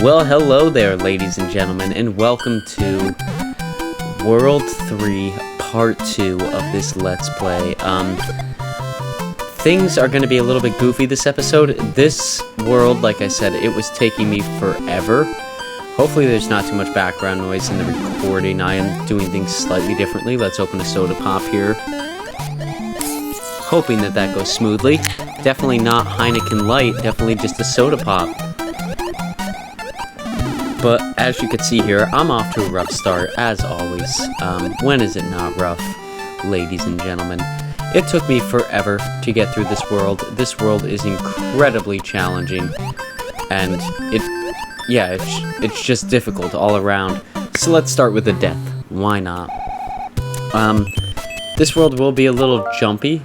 Well, hello there, ladies and gentlemen, and welcome to World 3, Part 2 of this Let's Play. Things are going to be a little bit goofy this episode. This world, like I said, it was taking me forever. Hopefully there's not too much background noise in the recording. I am doing things slightly differently. Let's open a soda pop here. Hoping that that goes smoothly. Definitely not Heineken Light, definitely just a soda pop. But as you can see here, I'm off to a rough start, as always. When is it not rough, ladies and gentlemen? It took me forever to get through this world. This world is incredibly challenging, and it's just difficult all around. So let's start with the death. Why not? This world will be a little jumpy.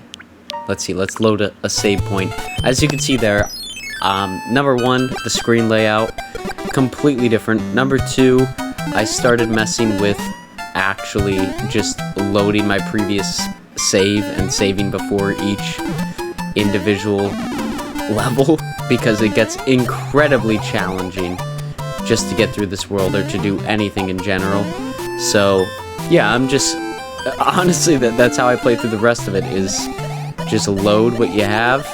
Let's see, let's load a save point. As you can see there, number one, the screen layout, completely different. Number two, I started messing with actually just loading my previous save and saving before each individual level, because it gets incredibly challenging just to get through this world or to do anything in general. So yeah, I'm just honestly that's how I play through the rest of it, is just load what you have,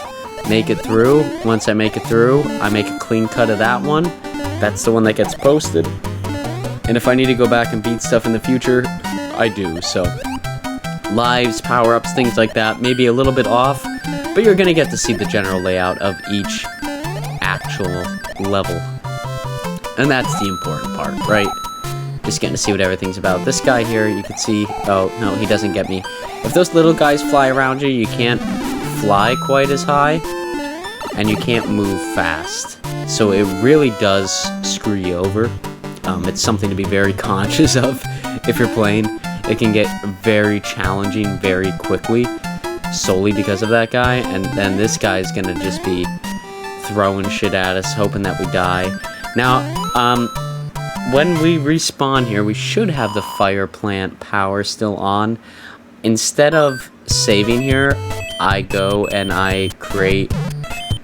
make it through. Once I make it through, I make a clean cut of that one. That's the one that gets posted. And if I need to go back and beat stuff in the future, I do. So lives, power-ups, things like that, maybe a little bit off, but you're gonna get to see the general layout of each actual level. And that's the important part, right? Just getting to see what everything's about. This guy here, you can see, oh no, he doesn't get me. If those little guys fly around you, you can't fly quite as high, and you can't move fast. So it really does screw you over. It's something to be very conscious of if you're playing. It can get very challenging very quickly, solely because of that guy, and then this guy is gonna just be throwing shit at us, hoping that we die. Now, when we respawn here, we should have the fire plant power still on. Instead of saving here, I go and I create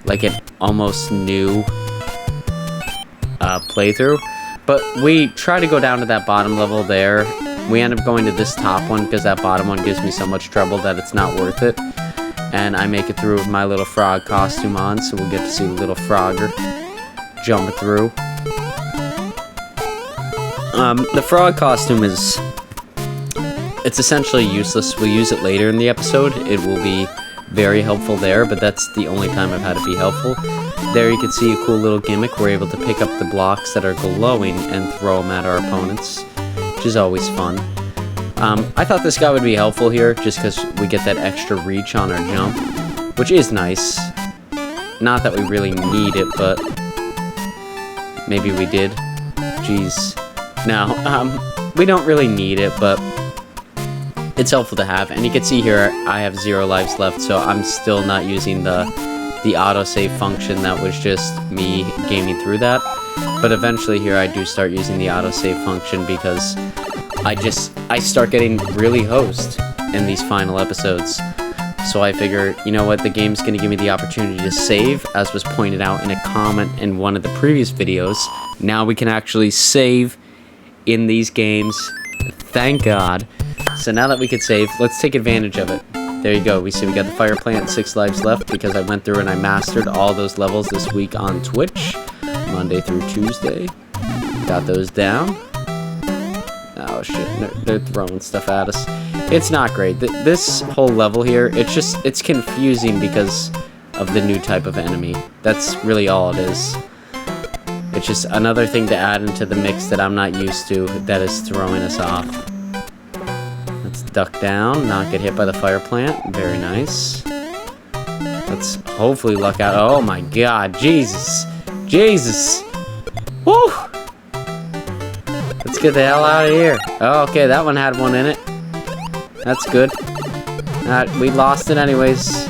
like an almost new playthrough. But we try to go down to that bottom level there. We end up going to this top one because that bottom one gives me so much trouble that it's not worth it. And I make it through with my little frog costume on, so we'll get to see the little frogger jump through. The frog costume is... it's essentially useless. We'll use it later in the episode. It will be very helpful there, but that's the only time I've had it be helpful. There you can see a cool little gimmick. We're able to pick up the blocks that are glowing and throw them at our opponents, which is always fun. I thought this guy would be helpful here, just because we get that extra reach on our jump, which is nice. Not that we really need it, but maybe we did. Jeez. No, we don't really need it, but it's helpful to have. And you can see here I have 0 lives left, so I'm still not using the autosave function. That was just me gaming through that. But eventually here I do start using the autosave function, because I start getting really hosed in these final episodes. So I figure, you know what, the game's going to give me the opportunity to save, as was pointed out in a comment in one of the previous videos. Now we can actually save in these games. Thank God. So now that we can save, let's take advantage of it. There you go. We see we got the fire plant, 6 lives left, because I went through and I mastered all those levels this week on Twitch, Monday through Tuesday. Got those down. Oh shit, they're throwing stuff at us. It's not great. This whole level here, it's confusing because of the new type of enemy. That's really all it is. It's just another thing to add into the mix that I'm not used to, that is throwing us off. Let's duck down, not get hit by the fire plant. Very nice. Let's hopefully luck out. Oh my god, Jesus. Jesus. Woo! Let's get the hell out of here. Oh, okay, that one had one in it. That's good. We lost it anyways.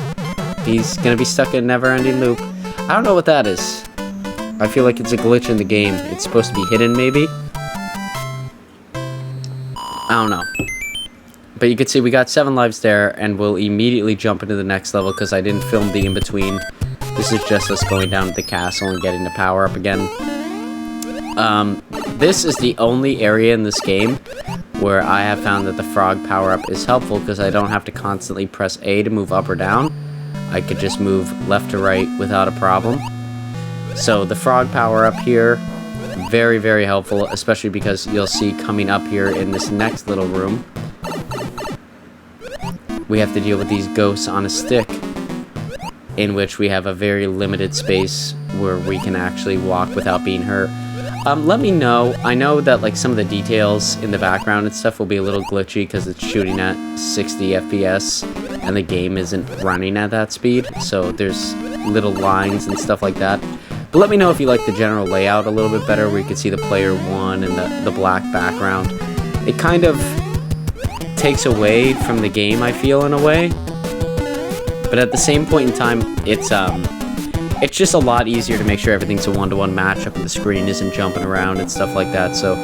He's gonna be stuck in a never-ending loop. I don't know what that is. I feel like it's a glitch in the game. It's supposed to be hidden, maybe? I don't know. But you can see we got 7 lives there, and we'll immediately jump into the next level because I didn't film the in-between. This is just us going down to the castle and getting the power up again. This is the only area in this game where I have found that the frog power-up is helpful because I don't have to constantly press A to move up or down. I could just move left to right without a problem. So the frog power-up here, very, very helpful, especially because you'll see coming up here in this next little room, we have to deal with these ghosts on a stick, in which we have a very limited space where we can actually walk without being hurt. Let me know. I know that like some of the details in the background and stuff will be a little glitchy because it's shooting at 60 FPS and the game isn't running at that speed, so there's little lines and stuff like that. But let me know if you like the general layout a little bit better, where you can see the player one and the black background. It kind of takes away from the game, I feel, in a way. But at the same point in time, it's just a lot easier to make sure everything's a one-to-one matchup and the screen isn't jumping around and stuff like that. So,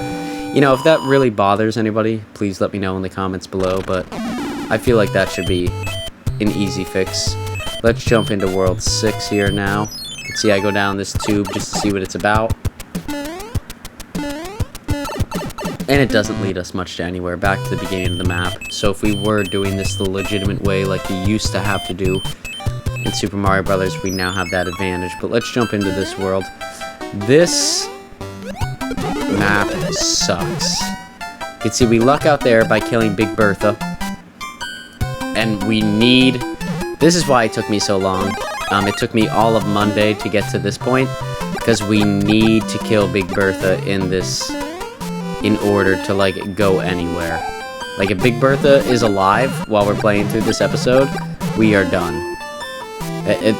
you know, if that really bothers anybody, please let me know in the comments below. But I feel like that should be an easy fix. Let's jump into World 6 here now. You can see I go down this tube just to see what it's about. And it doesn't lead us much to anywhere, back to the beginning of the map. So if we were doing this the legitimate way like we used to have to do in Super Mario Brothers, we now have that advantage. But let's jump into this world. This map sucks. You can see we luck out there by killing Big Bertha. And we need... This is why it took me so long. It took me all of Monday to get to this point, because we need to kill Big Bertha in this... in order to, like, go anywhere. Like, if Big Bertha is alive while we're playing through this episode, we are done.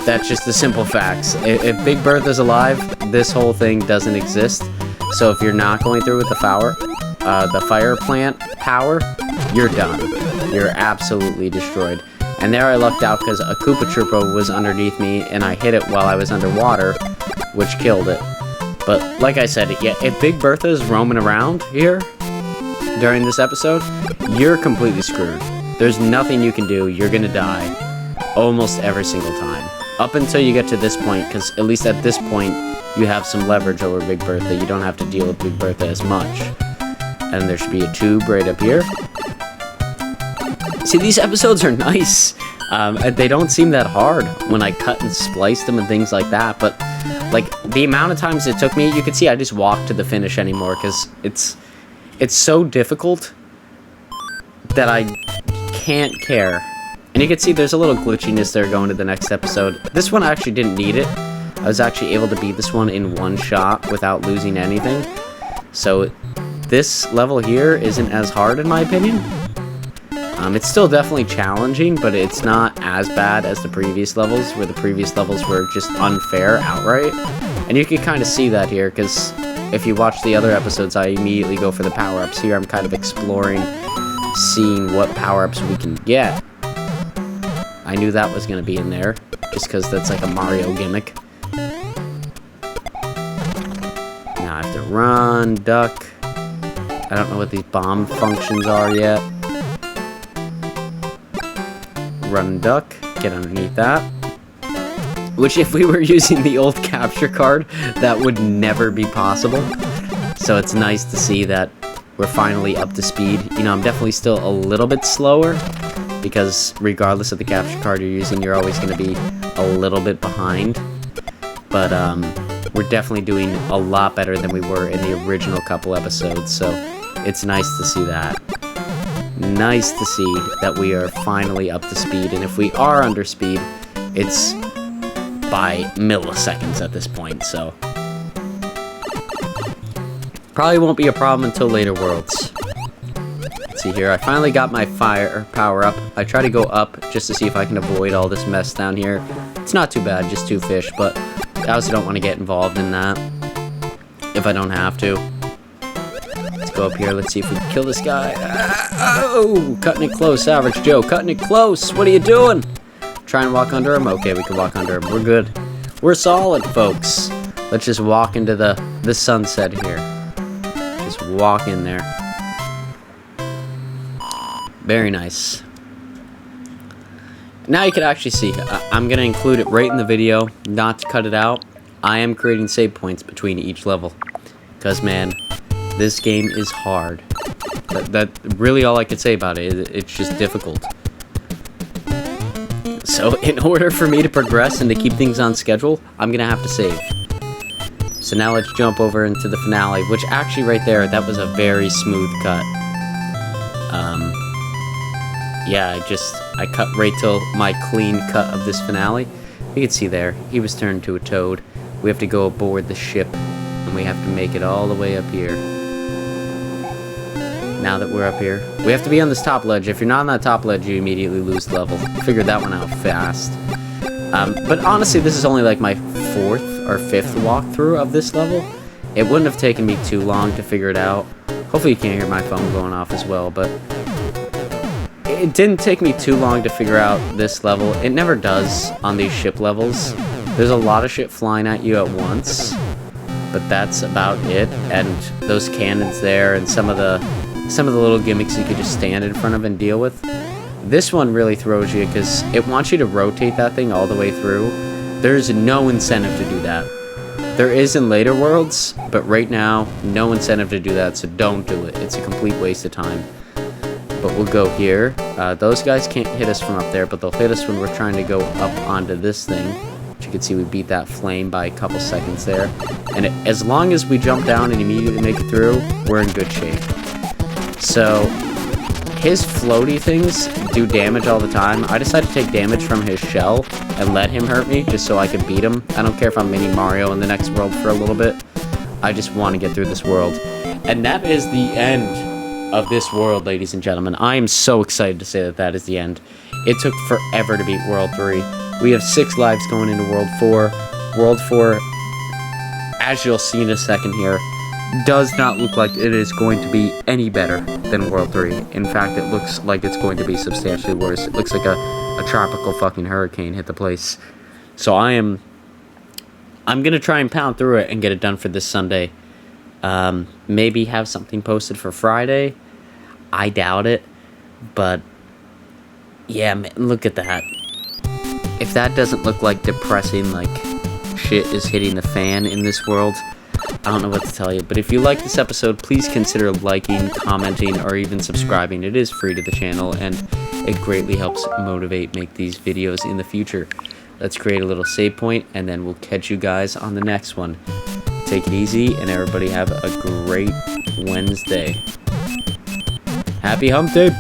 That's just the simple facts. If Big Bertha's alive, this whole thing doesn't exist. So if you're not going through with the fire plant power, you're done. You're absolutely destroyed. And there I lucked out because a Koopa Troopa was underneath me, and I hit it while I was underwater, which killed it. But like I said, yeah, if Big Bertha's roaming around here during this episode, you're completely screwed. There's nothing you can do. You're gonna die almost every single time. Up until you get to this point, because at least at this point, you have some leverage over Big Bertha. You don't have to deal with Big Bertha as much. And there should be a tube right up here. See, these episodes are nice. They don't seem that hard when I cut and splice them and things like that, but like the amount of times it took me, you can see I just walked to the finish anymore because it's so difficult that I can't care. And you can see there's a little glitchiness there going to the next episode. This one I actually didn't need it. I was actually able to beat this one in one shot without losing anything. So this level here isn't as hard in my opinion. It's still definitely challenging, but it's not as bad as the previous levels, where the previous levels were just unfair outright. And you can kind of see that here, because if you watch the other episodes, I immediately go for the power-ups. Here I'm kind of exploring, seeing what power-ups we can get. I knew that was going to be in there, just because that's like a Mario gimmick. Now I have to run, duck. I don't know what these bomb functions are yet. Run and duck, get underneath that. Which, if we were using the old capture card, that would never be possible. So it's nice to see that we're finally up to speed. You know, I'm definitely still a little bit slower, because regardless of the capture card you're using, you're always going to be a little bit behind. But we're definitely doing a lot better than we were in the original couple episodes, so it's nice to see that. Nice to see that we are finally up to speed, and if we are under speed, it's by milliseconds at this point, so probably won't be a problem until later worlds. Let's see here, I finally got my fire power up. I try to go up just to see if I can avoid all this mess down here. It's not too bad, just 2 fish, but I also don't want to get involved in that if I don't have to. Let's go up here. Let's see if we can kill this guy. Oh, cutting it close, Average Joe. Cutting it close. What are you doing? Try and walk under him? Okay, we can walk under him. We're good. We're solid, folks. Let's just walk into the sunset here. Just walk in there. Very nice. Now you can actually see. I'm going to include it right in the video, not to cut it out. I am creating save points between each level. Because, man, this game is hard. That really all I could say about it. It's just difficult. So, in order for me to progress and to keep things on schedule, I'm going to have to save. So now let's jump over into the finale, which actually right there, that was a very smooth cut. Yeah, I cut right till my clean cut of this finale. You can see there, he was turned to a toad. We have to go aboard the ship, and we have to make it all the way up here. Now that we're up here, we have to be on this top ledge. If you're not on that top ledge, you immediately lose the level. Figured that one out fast. But honestly, this is only like my 4th or 5th walkthrough of this level. It wouldn't have taken me too long to figure it out. Hopefully you can't hear my phone going off as well, but it didn't take me too long to figure out this level. It never does on these ship levels. There's a lot of shit flying at you at once, but that's about it. And those cannons there and some of the little gimmicks you could just stand in front of and deal with. This one really throws you because it wants you to rotate that thing all the way through. There's no incentive to do that. There is in later worlds, but right now, no incentive to do that, so don't do it. It's a complete waste of time. But we'll go here. Those guys can't hit us from up there, but they'll hit us when we're trying to go up onto this thing. Which you can see we beat that flame by a couple seconds there. And as long as we jump down and immediately make it through, we're in good shape. So, his floaty things do damage all the time. I decided to take damage from his shell and let him hurt me just so I could beat him. I don't care if I'm Mini Mario in the next world for a little bit. I just want to get through this world. And that is the end of this world, ladies and gentlemen. I am so excited to say that that is the end. It took forever to beat World 3. We have 6 lives going into World 4. World 4, as you'll see in a second here, does not look like it is going to be any better than World 3. In fact, it looks like it's going to be substantially worse. It looks like a tropical fucking hurricane hit the place. So I'm gonna try and pound through it and get it done for this Sunday. Maybe have something posted for Friday. I doubt it. But yeah, man, look at that. If that doesn't look like depressing, like shit is hitting the fan in this world, I don't know what to tell you. But if you like this episode, please consider liking, commenting, or even subscribing. It is free to the channel, and it greatly helps motivate make these videos in the future. Let's create a little save point, and then we'll catch you guys on the next one. Take it easy, and everybody have a great Wednesday. Happy Hump Day!